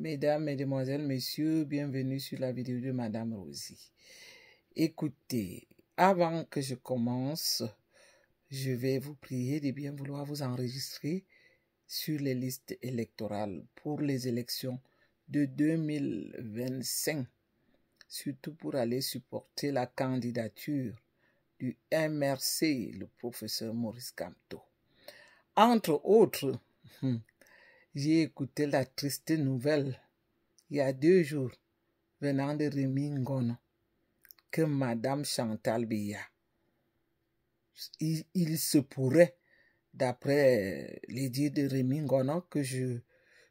Mesdames, Mesdemoiselles, Messieurs, bienvenue sur la vidéo de Madame Rosie. Écoutez, avant que je commence, je vais vous prier de bien vouloir vous enregistrer sur les listes électorales pour les élections de 2025, surtout pour aller supporter la candidature du MRC, le professeur Maurice Kamto. Entre autres, j'ai écouté la triste nouvelle il y a 2 jours venant de Rémi Ngono que Madame Chantal Biya, il se pourrait, d'après les dires de Rémi Ngono, que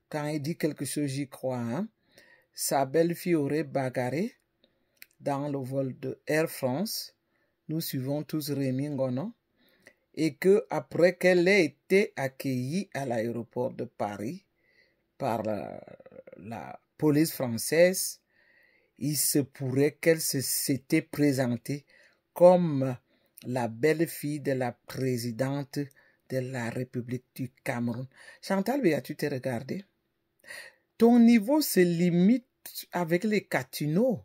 quand il dit quelque chose, j'y crois, sa belle-fille aurait bagarré dans le vol de Air France. Nous suivons tous Rémi Ngono. Et que après qu'elle ait été accueillie à l'aéroport de Paris par la police française, il se pourrait qu'elle s'était présentée comme la belle-fille de la présidente de la République du Cameroun. Chantal Biya, tu t'es regardé? Ton niveau se limite avec les catinos,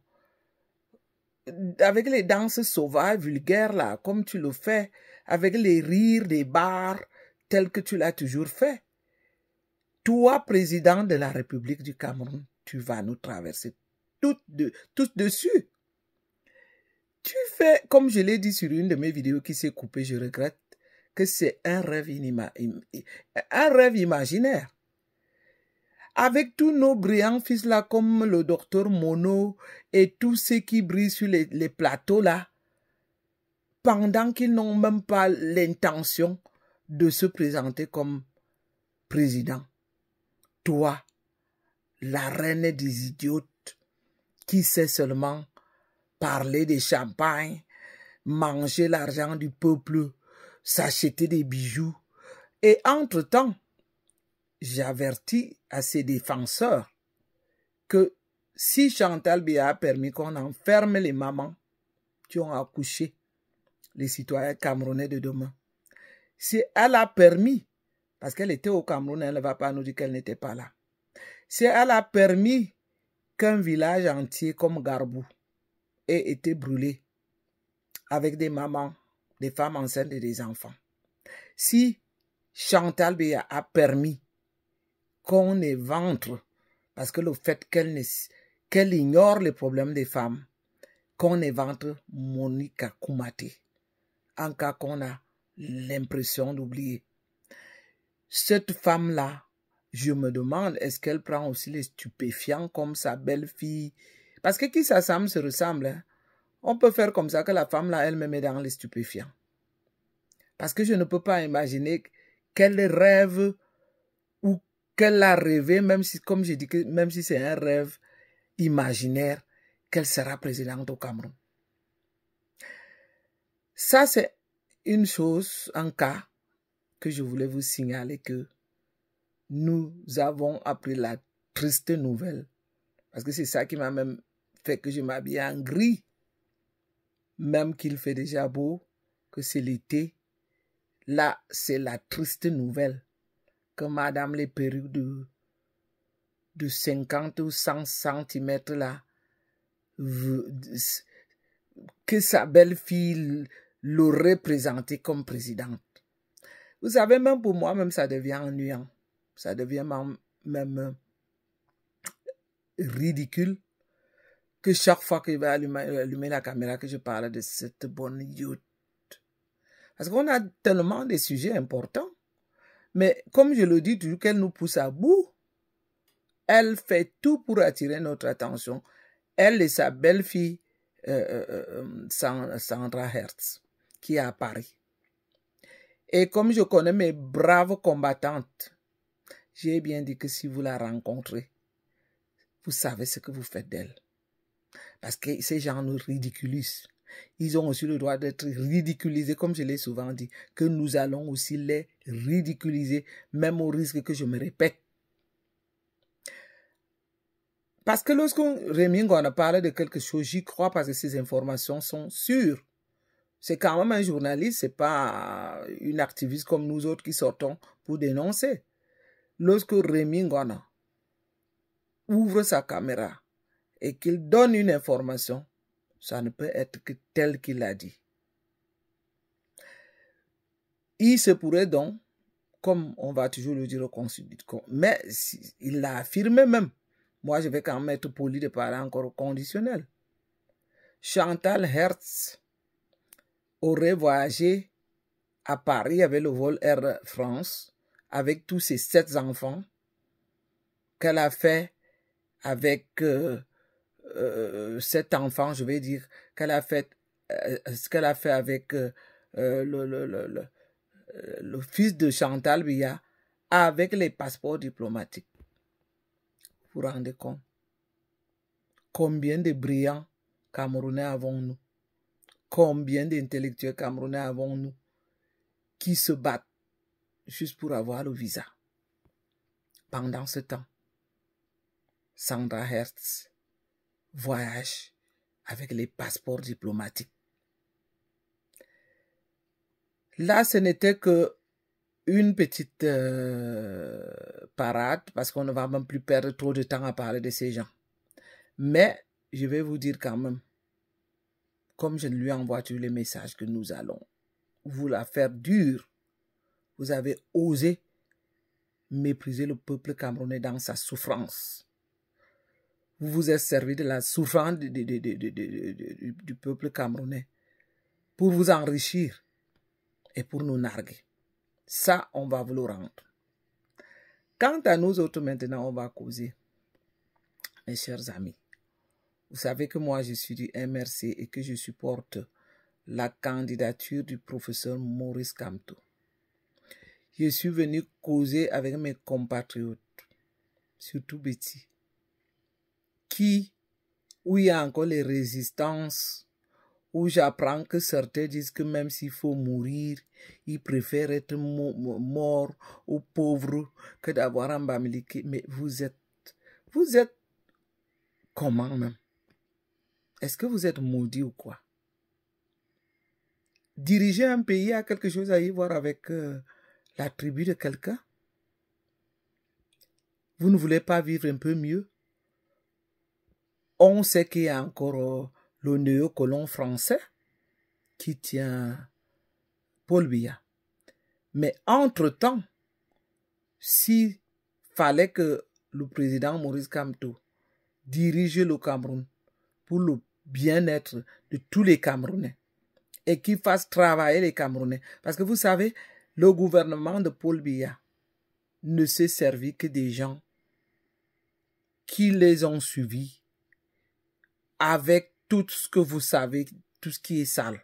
avec les danses sauvages, vulgaires, là, comme tu le fais, avec les rires des bars, tels que tu l'as toujours fait. Toi, président de la République du Cameroun, tu vas nous traverser tout dessus. Tu fais, comme je l'ai dit sur une de mes vidéos qui s'est coupée, je regrette, que c'est un rêve imaginaire. Avec tous nos brillants fils là, comme le docteur Mono et tous ceux qui brillent sur les plateaux là, pendant qu'ils n'ont même pas l'intention de se présenter comme président. Toi, la reine des idiotes, qui sait seulement parler de champagne, manger l'argent du peuple, s'acheter des bijoux. Et entre-temps, j'avertis à ses défenseurs que si Chantal Biya a permis qu'on enferme les mamans qui ont accouché les citoyens camerounais de demain, si elle a permis, parce qu'elle était au Cameroun, elle ne va pas nous dire qu'elle n'était pas là, si elle a permis qu'un village entier comme Garbou ait été brûlé avec des mamans, des femmes enceintes et des enfants, si Chantal Biya a permis qu'on éventre, parce que le fait qu'elle ignore les problèmes des femmes, qu'on éventre Monica Koumaté, en cas qu'on a l'impression d'oublier. Cette femme-là, je me demande, est-ce qu'elle prend aussi les stupéfiants comme sa belle-fille? Parce que qui s'assemble se ressemble. Hein? On peut faire comme ça que la femme-là, elle-même est dans les stupéfiants. Parce que je ne peux pas imaginer qu'elle rêve ou qu'elle a rêvé, même si, comme je dis, même si c'est un rêve imaginaire, qu'elle sera présidente au Cameroun. Ça, c'est une chose, un cas, que je voulais vous signaler que nous avons appris la triste nouvelle. Parce que c'est ça qui m'a même fait que je m'habille en gris. Même qu'il fait déjà beau, que c'est l'été. Là, c'est la triste nouvelle que madame les perruques de 50 ou 100 cm là, que sa belle-fille l'aurait présentée comme présidente. Vous savez, même pour moi, même ça devient ennuyant. Ça devient même ridicule que chaque fois qu'il va allumer la caméra, que je parle de cette bonne idiote. Parce qu'on a tellement de sujets importants. Mais comme je le dis toujours, qu'elle nous pousse à bout. Elle fait tout pour attirer notre attention. Elle et sa belle-fille, Sandra Hertz, qui est à Paris. Et comme je connais mes braves combattantes, j'ai bien dit que si vous la rencontrez, vous savez ce que vous faites d'elle. Parce que ces gens nous ridiculisent. Ils ont aussi le droit d'être ridiculisés, comme je l'ai souvent dit, que nous allons aussi les ridiculiser, même au risque que je me répète. Parce que lorsque Rémi Ngono parle de quelque chose, j'y crois parce que ces informations sont sûres. C'est quand même un journaliste, c'est pas une activiste comme nous autres qui sortons pour dénoncer. Lorsque Rémi Ngono ouvre sa caméra et qu'il donne une information, ça ne peut être que tel qu'il a dit. Il se pourrait donc, comme on va toujours le dire au constitutionnel, mais il l'a affirmé même. Moi, je vais quand même être poli de parler encore au conditionnel. Chantal Hertz aurait voyagé à Paris avec le vol Air France, avec tous ses 7 enfants, qu'elle a fait avec 7 enfants, je vais dire, qu'elle a fait ce qu'elle a fait avec le fils de Chantal Biya, avec les passeports diplomatiques. Vous vous rendez compte? Combien de brillants Camerounais avons-nous? Combien d'intellectuels Camerounais avons-nous qui se battent juste pour avoir le visa? Pendant ce temps, Sandra Hertz voyage avec les passeports diplomatiques. Là, ce n'était que une petite parade, parce qu'on ne va même plus perdre trop de temps à parler de ces gens. Mais je vais vous dire quand même, comme je lui envoie tous les messages que nous allons vous la faire dure, vous avez osé mépriser le peuple camerounais dans sa souffrance. Vous vous êtes servi de la souffrance du peuple camerounais pour vous enrichir et pour nous narguer. Ça, on va vous le rendre. Quant à nous autres, maintenant, on va causer. Mes chers amis, vous savez que moi, je suis du MRC et que je supporte la candidature du professeur Maurice Kamto. Je suis venu causer avec mes compatriotes, surtout Betty, où il y a encore les résistances, où j'apprends que certains disent que même s'il faut mourir, ils préfèrent être morts ou pauvres que d'avoir un bamiliki. Mais vous êtes comment même? Est-ce que vous êtes maudit ou quoi? Diriger un pays a quelque chose à y voir avec la tribu de quelqu'un? Vous ne voulez pas vivre un peu mieux? On sait qu'il y a encore le néocolon français qui tient Paul Biya. Mais entre-temps, s'il fallait que le président Maurice Kamto dirige le Cameroun pour le bien-être de tous les Camerounais et qu'il fasse travailler les Camerounais, parce que vous savez, le gouvernement de Paul Biya ne s'est servi que des gens qui les ont suivis avec tout ce que vous savez, tout ce qui est sale.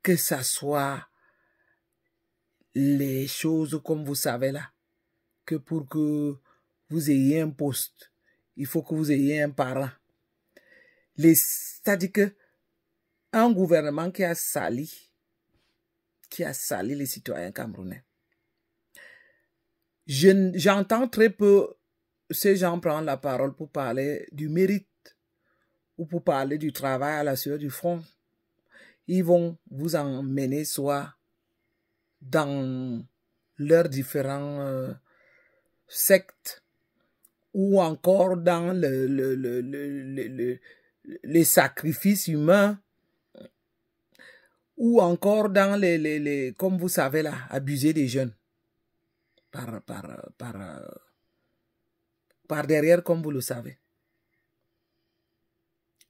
Que ça soit les choses comme vous savez là, que pour que vous ayez un poste, il faut que vous ayez un parent. C'est-à-dire que un gouvernement qui a sali les citoyens camerounais. J'entends très peu ces gens prendre la parole pour parler du mérite ou pour parler du travail à la sueur du front. Ils vont vous emmener soit dans leurs différents sectes ou encore dans les sacrifices humains ou encore dans comme vous savez là, abuser des jeunes par derrière, comme vous le savez.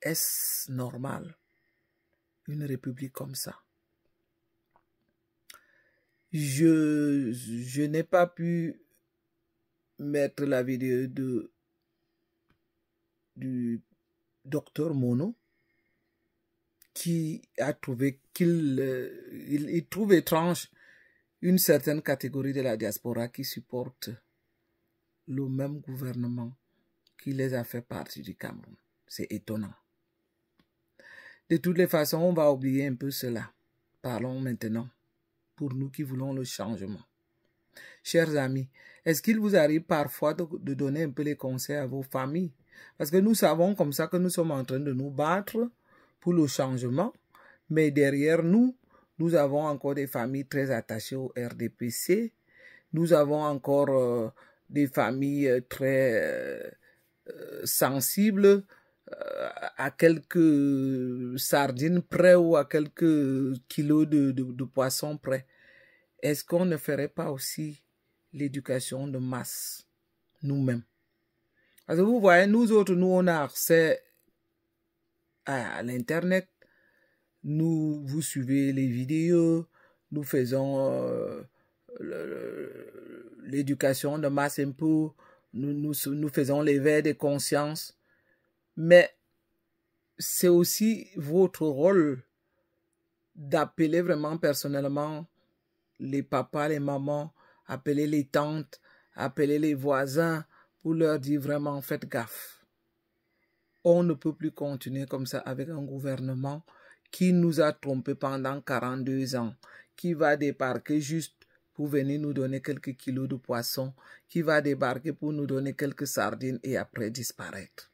Est-ce normal, une république comme ça? Je n'ai pas pu mettre la vidéo du docteur Mono qui a trouvé il trouve étrange une certaine catégorie de la diaspora qui supporte le même gouvernement qui les a fait partie du Cameroun. C'est étonnant. De toutes les façons, on va oublier un peu cela. Parlons maintenant pour nous qui voulons le changement. Chers amis, est-ce qu'il vous arrive parfois de donner un peu les conseils à vos familles? Parce que nous savons comme ça que nous sommes en train de nous battre pour le changement, mais derrière nous, nous avons encore des familles très attachées au RDPC. Nous avons encore des familles très sensibles, à quelques sardines près ou à quelques kilos de poissons près. Est-ce qu'on ne ferait pas aussi l'éducation de masse nous-mêmes? Parce que vous voyez, nous autres, nous, on a accès à l'Internet. Vous suivez les vidéos, nous faisons l'éducation de masse un peu, nous faisons l'éveil de conscience. Mais c'est aussi votre rôle d'appeler vraiment personnellement les papas, les mamans, appeler les tantes, appeler les voisins pour leur dire vraiment faites gaffe. On ne peut plus continuer comme ça avec un gouvernement qui nous a trompés pendant 42 ans, qui va débarquer juste pour venir nous donner quelques kilos de poissons, qui va débarquer pour nous donner quelques sardines et après disparaître.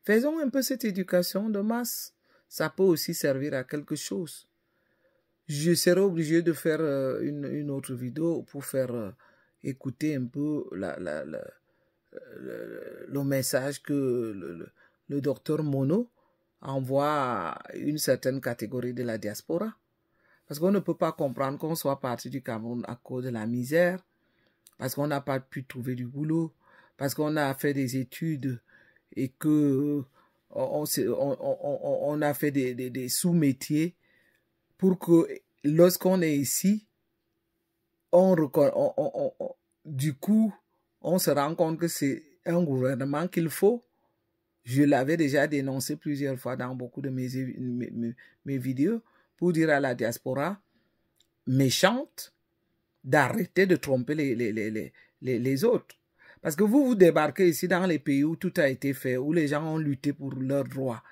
Faisons un peu cette éducation de masse. Ça peut aussi servir à quelque chose. Je serai obligé de faire une autre vidéo pour faire écouter un peu le message que le docteur Mono envoie à une certaine catégorie de la diaspora. Parce qu'on ne peut pas comprendre qu'on soit parti du Cameroun à cause de la misère, parce qu'on n'a pas pu trouver du boulot, parce qu'on a fait des études et que on a fait des sous-métiers pour que lorsqu'on est ici, du coup, on se rend compte que c'est un gouvernement qu'il faut. Je l'avais déjà dénoncé plusieurs fois dans beaucoup de mes vidéos pour dire à la diaspora méchante d'arrêter de tromper les autres. Parce que vous débarquez ici dans les pays où tout a été fait, où les gens ont lutté pour leurs droits,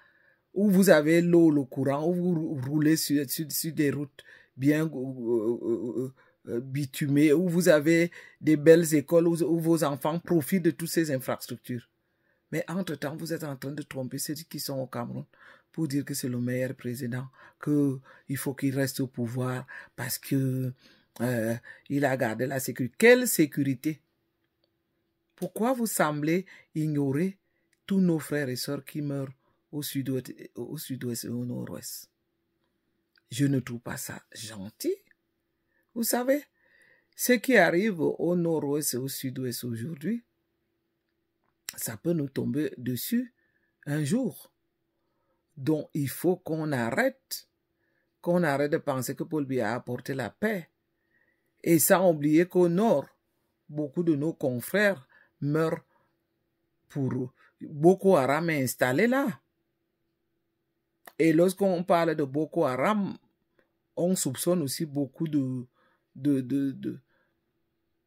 où vous avez l'eau, le courant, où vous roulez sur des routes bien bitumées, où vous avez des belles écoles, où vos enfants profitent de toutes ces infrastructures. Mais entre-temps, vous êtes en train de tromper ceux qui sont au Cameroun pour dire que c'est le meilleur président, qu'il faut qu'il reste au pouvoir parce que il a gardé la sécurité. Quelle sécurité? Pourquoi vous semblez ignorer tous nos frères et sœurs qui meurent au sud-ouest et au nord-ouest? Je ne trouve pas ça gentil. Vous savez, ce qui arrive au nord-ouest et au sud-ouest aujourd'hui, ça peut nous tomber dessus un jour. Donc, il faut qu'on arrête de penser que Paul Biya a apporté la paix. Et sans oublier qu'au nord, beaucoup de nos confrères meurent pour Boko Haram est installé là. Et lorsqu'on parle de Boko Haram, on soupçonne aussi beaucoup de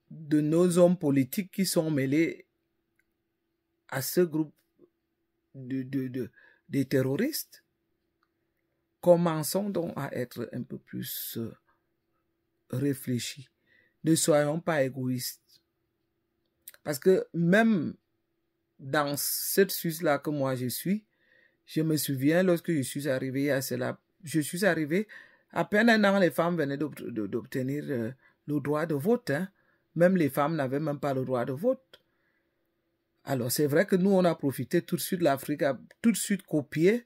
nos hommes politiques qui sont mêlés à ce groupe des terroristes. Commençons donc à être un peu plus réfléchis. Ne soyons pas égoïstes. Parce que même dans cette Suisse-là que moi je suis, je me souviens lorsque je suis arrivé à cela, je suis arrivé, à peine un an, les femmes venaient d'obtenir le droit de vote. Hein. Même les femmes n'avaient même pas le droit de vote. Alors c'est vrai que nous, on a profité tout de suite, l'Afrique a tout de suite copié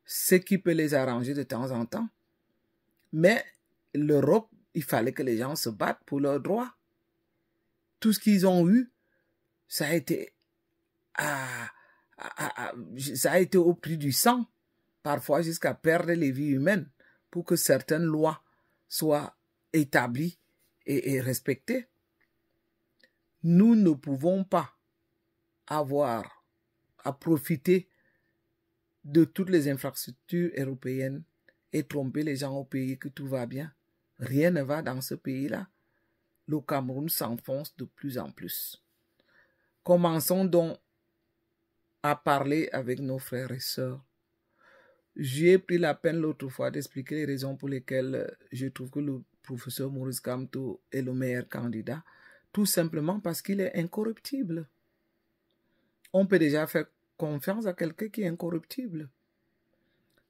ce qui peut les arranger de temps en temps. Mais l'Europe, il fallait que les gens se battent pour leurs droits. Tout ce qu'ils ont eu, ça a été au prix du sang, parfois jusqu'à perdre les vies humaines pour que certaines lois soient établies et respectées. Nous ne pouvons pas avoir à profiter de toutes les infrastructures européennes et tromper les gens au pays que tout va bien. Rien ne va dans ce pays-là. Le Cameroun s'enfonce de plus en plus. Commençons donc à parler avec nos frères et sœurs. J'ai pris la peine l'autre fois d'expliquer les raisons pour lesquelles je trouve que le professeur Maurice Kamto est le meilleur candidat. Tout simplement parce qu'il est incorruptible. On peut déjà faire confiance à quelqu'un qui est incorruptible.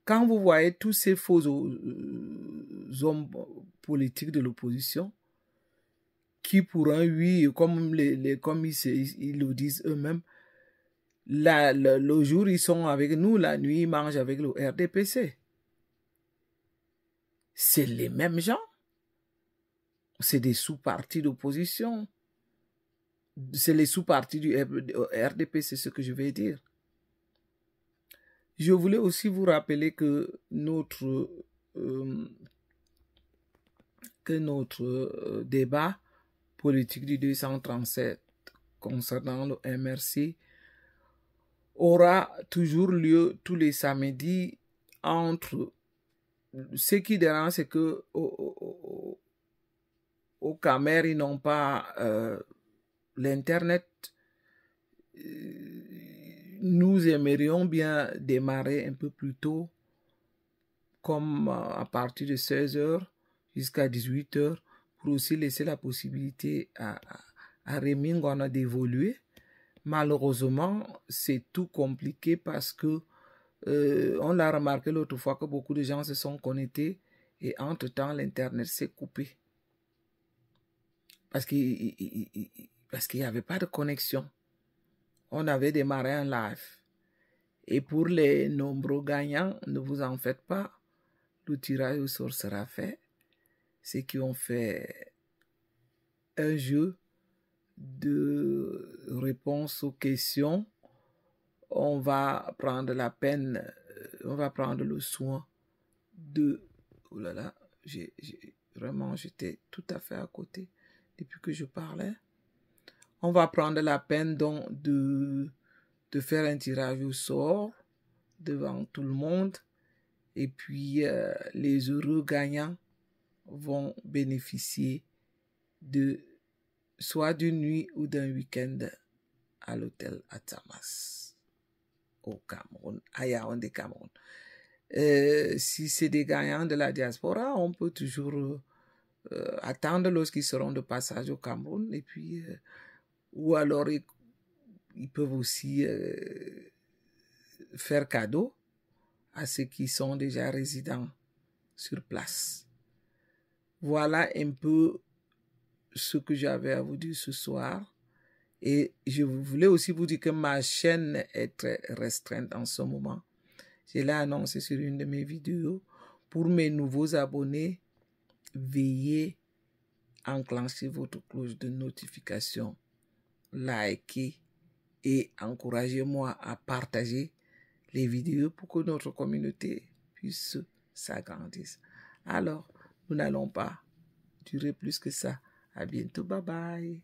Quand vous voyez tous ces faux hommes politiques de l'opposition qui pour un oui, comme comme ils le disent eux-mêmes, le jour ils sont avec nous, la nuit ils mangent avec le RDPC. C'est les mêmes gens. C'est des sous-partis d'opposition. C'est les sous-partis du RDP, c'est ce que je vais dire. Je voulais aussi vous rappeler que notre débat politique du 237 concernant le MRC aura toujours lieu tous les samedis entre... Ce qui dérange, c'est que au Cameroun, ils n'ont pas l'Internet. Nous aimerions bien démarrer un peu plus tôt, comme à partir de 16h jusqu'à 18h, pour aussi laisser la possibilité à Rémi Ngona d'évoluer. Malheureusement, c'est tout compliqué parce que on l'a remarqué l'autre fois que beaucoup de gens se sont connectés et entre-temps, l'Internet s'est coupé. Parce qu'il n'y avait pas de connexion. On avait démarré un live. Et pour les nombreux gagnants, ne vous en faites pas. Le tirage au sort sera fait. Ceux qui ont fait un jeu de réponse aux questions, on va prendre la peine, on va prendre le soin de... Oh là là, vraiment, j'étais tout à fait à côté depuis que je parlais. On va prendre la peine donc de faire un tirage au sort devant tout le monde. Et puis, les heureux gagnants vont bénéficier de soit d'une nuit ou d'un week-end à l'hôtel Atamas au Cameroun, à Yaoundé, Cameroun. Si c'est des gagnants de la diaspora, on peut toujours attendre lorsqu'ils seront de passage au Cameroun. Et puis, ou alors, ils peuvent aussi faire cadeau à ceux qui sont déjà résidents sur place. Voilà un peu ce que j'avais à vous dire ce soir. Et je voulais aussi vous dire que ma chaîne est très restreinte en ce moment. Je l'ai annoncé sur une de mes vidéos. Pour mes nouveaux abonnés, veuillez enclencher votre cloche de notification, likez et encouragez-moi à partager les vidéos pour que notre communauté puisse s'agrandir. Alors, nous n'allons pas durer plus que ça. À bientôt. Bye bye.